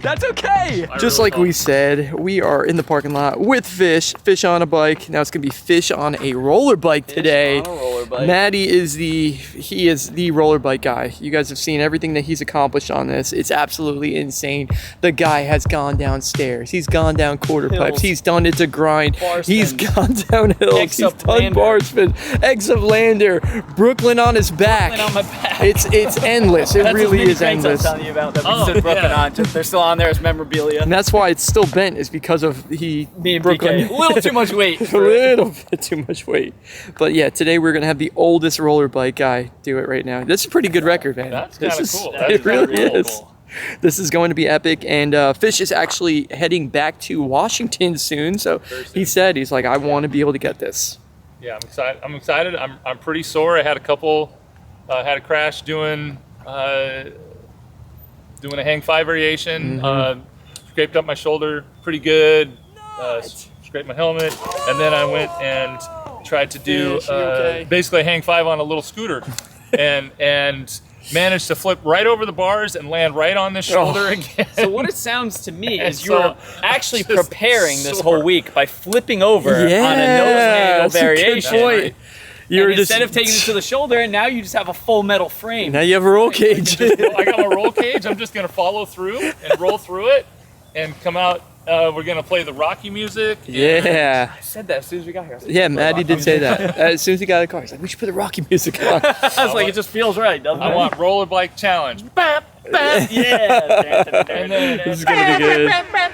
That's okay. Just like we said, we are in the parking lot with Fish. Fish on a bike. Now it's gonna be Fish on a roller bike today. Fish on a roller bike. Matty is the roller bike guy. You guys have seen everything that he's accomplished on this. It's absolutely insane. The guy has gone downstairs. He's gone down quarter pipes. He's done it to grind. He's gone down hills. He's done bar spin. Eggs of Lander. Brooklyn on his back. Brooklyn on my back. It's endless. It really is endless. I was telling you about that we stood Brooklyn on. They're still on there as memorabilia. And that's why it's still bent, is because of Me and Brooklyn. BK. A little too much weight. A little bit too much weight. But yeah, today we're gonna have the oldest roller bike guy do it right now. That's a pretty good record, man. That's kind of cool. It really is. This is going to be epic, and Fish is actually heading back to Washington soon. So he said, he's like, I want to be able to get this. Yeah, I'm excited. I'm pretty sore. I had a crash doing a hang 5 variation. Scraped up my shoulder pretty good. Scraped my helmet, and then I went and tried to do basically a hang 5 on a little scooter, and managed to flip right over the bars and land right on this shoulder again. So what it sounds to me is you're actually preparing this whole week by flipping over on a nose handle variation. Good point. Instead of taking it to the shoulder, and now you just have a full metal frame. Now you have a roll cage. I got my roll cage. I'm just going to follow through and roll through it and come out. We're going to play the Rocky music. Yeah. I said that as soon as we got here. Yeah, Matty did say that. As soon as he got in the car, he's like, we should put the Rocky music on. I was like, it just feels right, doesn't it? I want roller bike challenge. Bap, bap. Yeah. And then This is going to be good.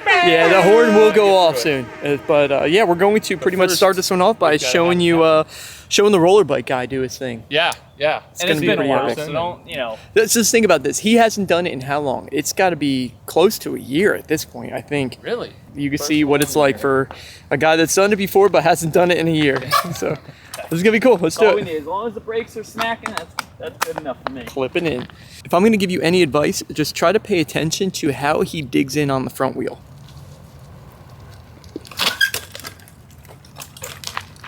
Yeah, the horn will go off soon. But yeah, we're going to pretty much start this one off by showing you, showing the roller bike guy do his thing. Yeah. It's going to be been a pretty while, epic. so don't, you know. Let's just think about this. He hasn't done it in how long? It's got to be close to a year at this point, I think. Really? You can see what it's like for a guy that's done it before but hasn't done it in a year. So this is going to be cool. Let's do it. As long as the brakes are smacking, that's good enough for me. Clipping in. If I'm going to give you any advice, just try to pay attention to how he digs in on the front wheel.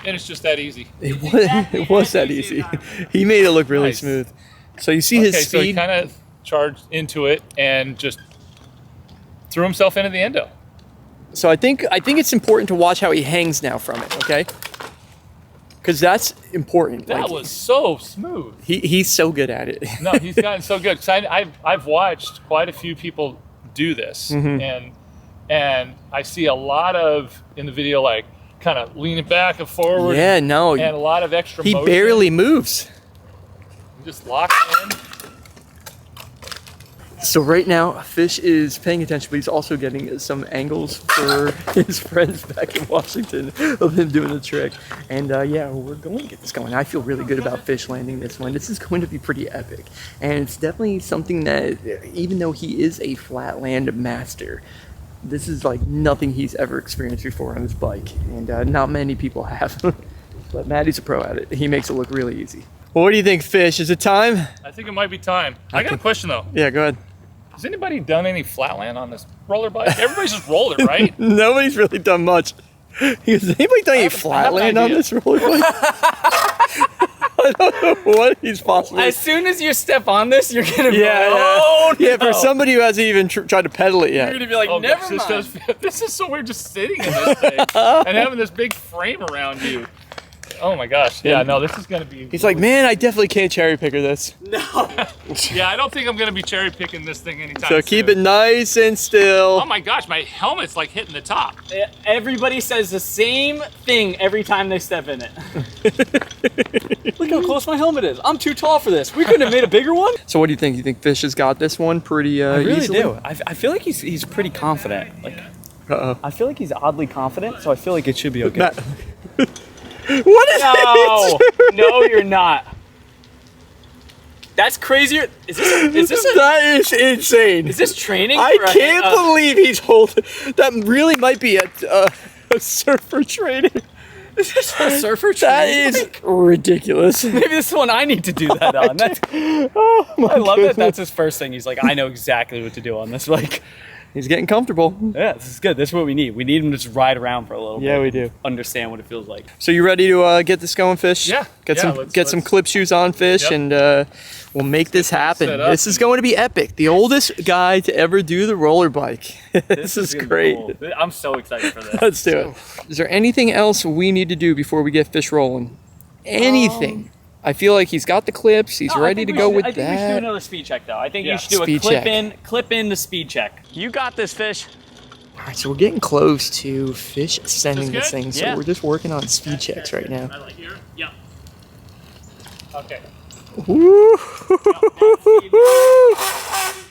And it's just that easy. It was that easy. He made it look really smooth. So you see his speed. So he kind of charged into it and just threw himself into the endo. So I think it's important to watch how he hangs now from it, okay? Because that's important. That was so smooth. He's so good at it. No, he's gotten so good. 'Cause I've watched quite a few people do this, and I see a lot of in the video like kind of leaning back and forward. Yeah, no. And a lot of extra He motion. barely moves. Just locked in. So right now, Fish is paying attention, but he's also getting some angles for his friends back in Washington of him doing the trick. And yeah, we're going to get this going. I feel really good about Fish landing this one. This is going to be pretty epic. And it's definitely something that, even though he is a flatland master, this is like nothing he's ever experienced before on his bike. And not many people have. But Matty's a pro at it. He makes it look really easy. Well, what do you think, Fish? Is it time? I think it might be time. I got a question though. Yeah, go ahead. Has anybody done any flatland on this roller bike? Everybody's just rolled it, right? Nobody's really done much. Has anybody done any flatland on this roller bike? I don't know what he's possibly. As soon as you step on this, you're gonna be yeah, for somebody who hasn't even tried to pedal it yet. You're gonna be like, never mind. This is so weird just sitting in this thing and having this big frame around you. Oh my gosh. Yeah, no, this is going to be... He's like, man, I definitely can't cherry picker this. No. Yeah, I don't think I'm going to be cherry picking this thing anytime soon. So keep it nice and still. Oh my gosh, my helmet's like hitting the top. Everybody says the same thing every time they step in it. Look how close my helmet is. I'm too tall for this. We couldn't have made a bigger one. So what do you think? You think Fish has got this one pretty I really easily? do. I feel like he's pretty confident. Like, Uh-oh. I feel like he's oddly confident, so I feel like it should be okay. What is No, no, you're not. That's crazier. Is this that is insane. Is this training? I can't believe he's holding. That really might be a surfer training. Is this a surfer That training? is ridiculous. Maybe this is one I need to do that on. Oh my I love goodness. that. That's his first thing. He's like, I know exactly what to do on this. Like, He's getting comfortable. Yeah, this is good. This is what we need. We need him to just ride around for a little bit. Yeah, we do. Understand what it feels like. So you ready to get this going, Fish? Yeah. Get Yeah, some clip shoes on, Fish, Yep. and we'll make this happen. set up. This is going to be epic. The oldest guy to ever do the roller bike. This is gonna be great. cool. I'm so excited for this. Let's do it. Is there anything else we need to do before we get Fish rolling? Anything? I feel like he's got the clips. He's ready to go with I think we should do that. another speed check, though. I think Yeah. you should do Speed a clip check. in the speed check. You got this, Fish. All right, so we're getting close to Fish sending This this good? thing. So Yeah. we're just working on speed checks right now. I like here. Yeah. Okay. Woo!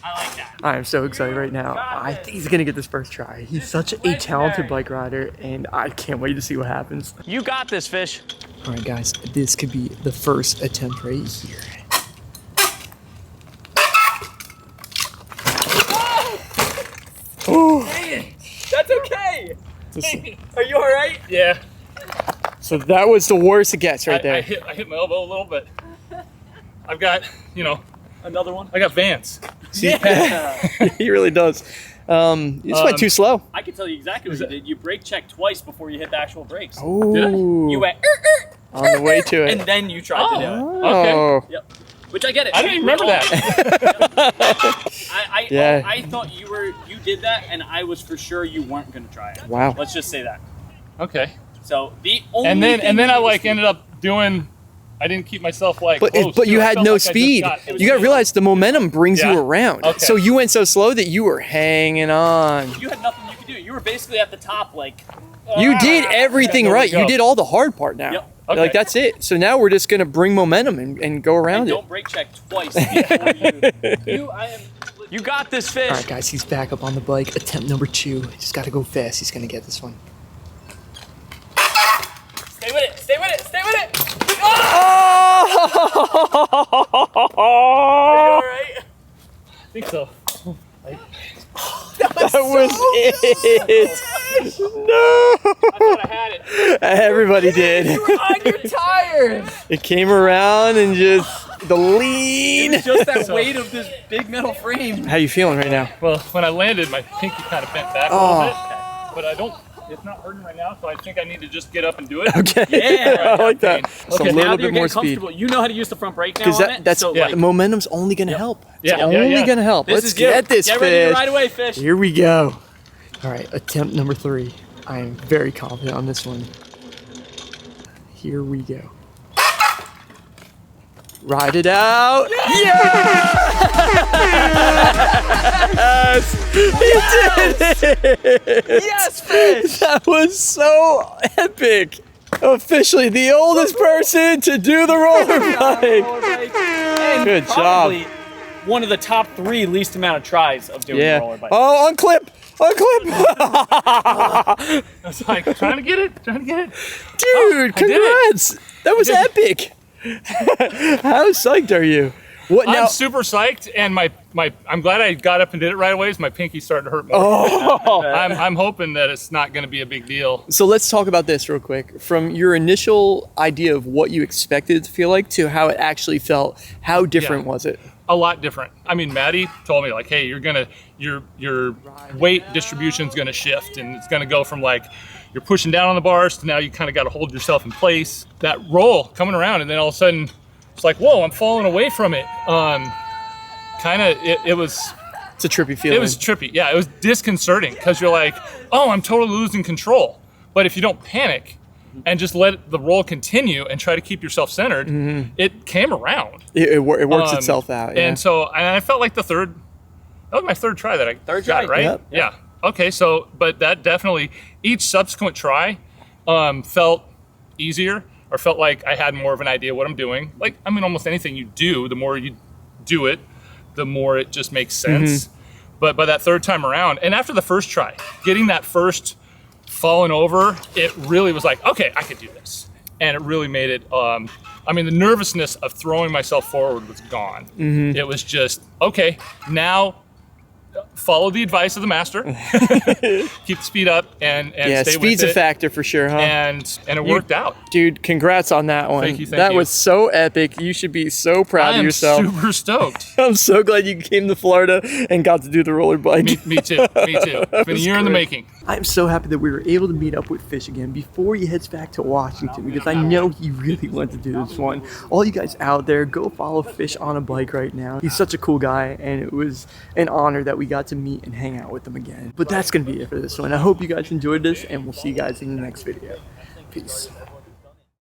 I like that. I'm so excited right now. I think he's gonna get this first try. He's such a talented bike rider, and I can't wait to see what happens. You got this, Fish. All right, guys, this could be the first attempt right here. That's okay. Are you all right? Yeah. So that was the worst it gets right I there. hit my elbow a little bit. I've got, Another one? I got Vans. Yeah. He really does. You just went too slow. I can tell you exactly what you did. You brake checked twice before you hit the actual brakes. Oh, You went, on the way to it. and then you tried to do it. Oh, Yep. Which I get it. I didn't even remember that. Yeah. I thought you did that, and I was for sure you weren't gonna try it. Wow. Let's just say that. Okay. So the only And then thing I you like did- ended up doing. I didn't keep myself like. But close, but too. you I had felt no like I just speed. got- You got to realize the momentum brings Yeah. you around. Okay. So you went so slow that you were hanging on. You had nothing you could do. You were basically at the top, like. You did everything there we right. You go. did all the hard part now. Yep. Okay. Like that's it. So now we're just gonna bring momentum and go And around it. don't brake check twice. Before you got this, Fish. All right, guys, he's back up on the bike. Attempt number 2. Just got to go fast. He's gonna get this one. Stay with it. Stay with it. Stay with it. Are you all right? I think so. That was it. No. I thought I had it. Everybody did. You were on your tires. It came around and just the lean. It's just that weight of this big metal frame. How you feeling right now? Well, when I landed, my pinky kind of bent back a little bit, but I don't. It's not hurting right now, so I think I need to just get up and do it. Okay. Yeah. I like that. So Okay, a now little that you're bit more getting speed. comfortable, you know how to use the front brake now Because on it. that's so, yeah. the momentum's only gonna help. Yeah, It's yeah, only yeah. gonna help. This Let's is get you. this Get ready to fish. ride away, Fish. Here we go. All right, attempt number 3. I am very confident on this one. Here we go. Ride it out. Yes! He did it! Yes, Fish. That was so epic. Officially the oldest person to do the roller bike. And Good job. probably one of the top 3 least amount of tries of doing the roller Yeah. bike. Oh, unclip! Unclip! I was like trying to get it. Dude, I did it. congrats! That was epic. How psyched are you? What now? I'm super psyched, and I'm glad I got up and did it right away. Is my pinky starting to hurt more? Oh. I'm hoping that it's not going to be a big deal. So let's talk about this real quick. From your initial idea of what you expected it to feel like to how it actually felt, how different was it? A lot different. I mean, Matty told me like, hey, your weight distribution's gonna shift, and it's gonna go from like you're pushing down on the bars to now you kind of got to hold yourself in place. That roll coming around, and then all of a sudden it's like, whoa, I'm falling away from it. It was It's a trippy feeling. it was trippy. Yeah, it was disconcerting because you're like, oh, I'm totally losing control. But if you don't panic and just let the roll continue and try to keep yourself centered, it came around. It works itself out. Yeah. And so I felt like that was my third try that I Third got, try? right? Yep. Yeah. Okay, so, but that definitely, each subsequent try felt easier or felt like I had more of an idea what I'm doing. Like, I mean, almost anything you do, the more you do it, the more it just makes sense. But by that third time around, and after the first try, getting that first falling over, it really was like, okay, I could do this. And it really made it, I mean, the nervousness of throwing myself forward was gone. It was just, okay, now follow the advice of the master. Keep the speed up and Yeah, stay speed's with a it. factor for sure, huh? And it worked out. Dude, congrats on that one. Thank you, thank that you. was so epic. You should be so proud I of am yourself. super stoked. I'm so glad you came to Florida and got to do the roller bike. Me too. Me too. It's been a year in the making. I'm so happy that we were able to meet up with Fish again before he heads back to Washington, because I know he really wanted to do this one. All you guys out there, go follow Fish on a bike right now. He's such a cool guy, and it was an honor that we got to meet and hang out with him again. But that's going to be it for this one. I hope you guys enjoyed this, and we'll see you guys in the next video. Peace.